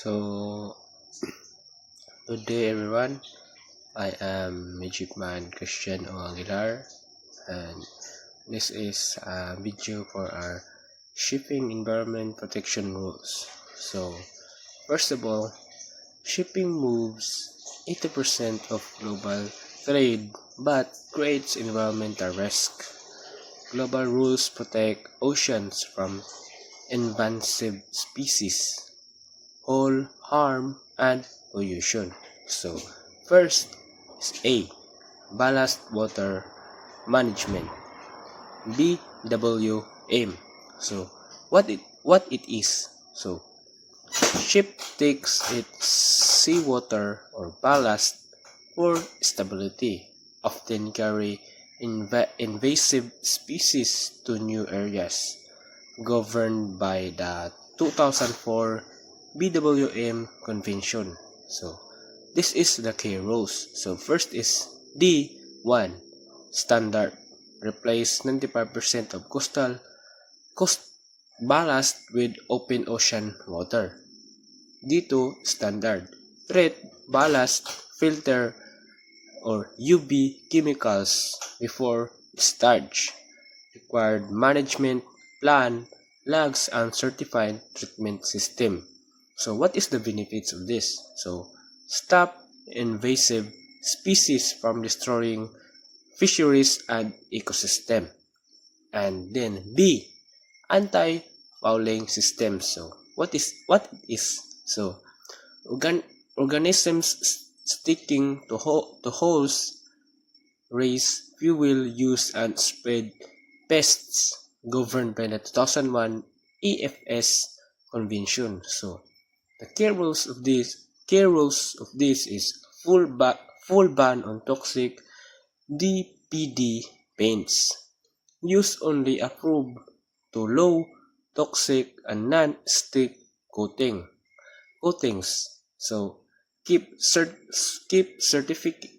So, good day everyone. I am Midshipman Christian O. Aguilar, and this is a video for our shipping environment protection rules. So, first of all, shipping moves 80% of global trade but creates environmental risk. Global rules protect oceans from invasive species, all harm, and pollution. So, first is A. Ballast Water Management, BWM. So, what it is? So, ship takes its seawater or ballast for stability, often carry invasive species to new areas, governed by the 2004 BWM Convention. So, this is the key rules. So, first is D1 standard. Replace 95% of coast ballast with open ocean water. D2 standard. Treat ballast, filter, or UV chemicals before discharge. Required management plan, logs, and certified treatment system. So what is the benefits of this? So, stop invasive species from destroying fisheries and ecosystem. And then B, anti-fouling system. So what is? So organisms sticking to holes, raise fuel use, and spread pests, governed by the 2001 EFS Convention. So the key rules of this is full ban on toxic DPD paints. Use only approved to low toxic and non-stick coatings. So keep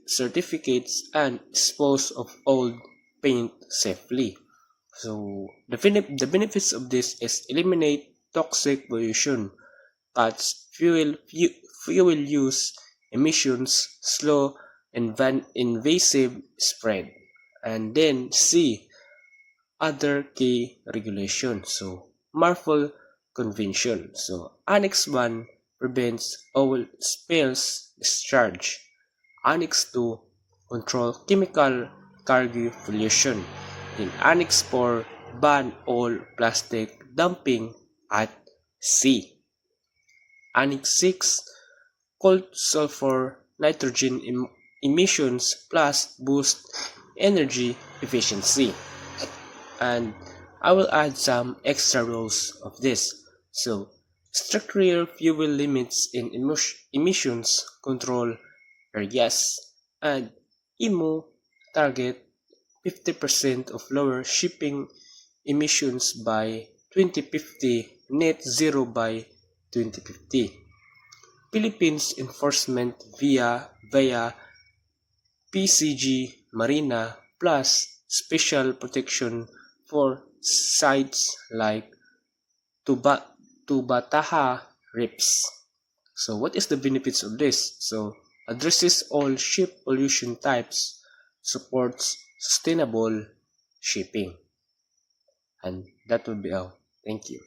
certificates and dispose of old paint safely. So the benefits of this is eliminate toxic pollution, cuts fuel use, emissions, slow invasive spread. And then C, other key regulations. So Marpol Convention. So Annex 1 prevents oil spills discharge. Annex 2 control chemical cargo pollution. In Annex 4 ban all plastic dumping at sea. Annex 6 cold sulfur nitrogen emissions plus boost energy efficiency. And I will add some extra rules of this. So, structural fuel limits in emissions control areas, and IMO target 50% of lower shipping emissions by 2050, net zero by 2050. Philippines enforcement via PCG Marina plus special protection for sites like Tubataha Reefs. So what is the benefits of this? So addresses all ship pollution types, supports sustainable shipping. And that would be all. Thank you.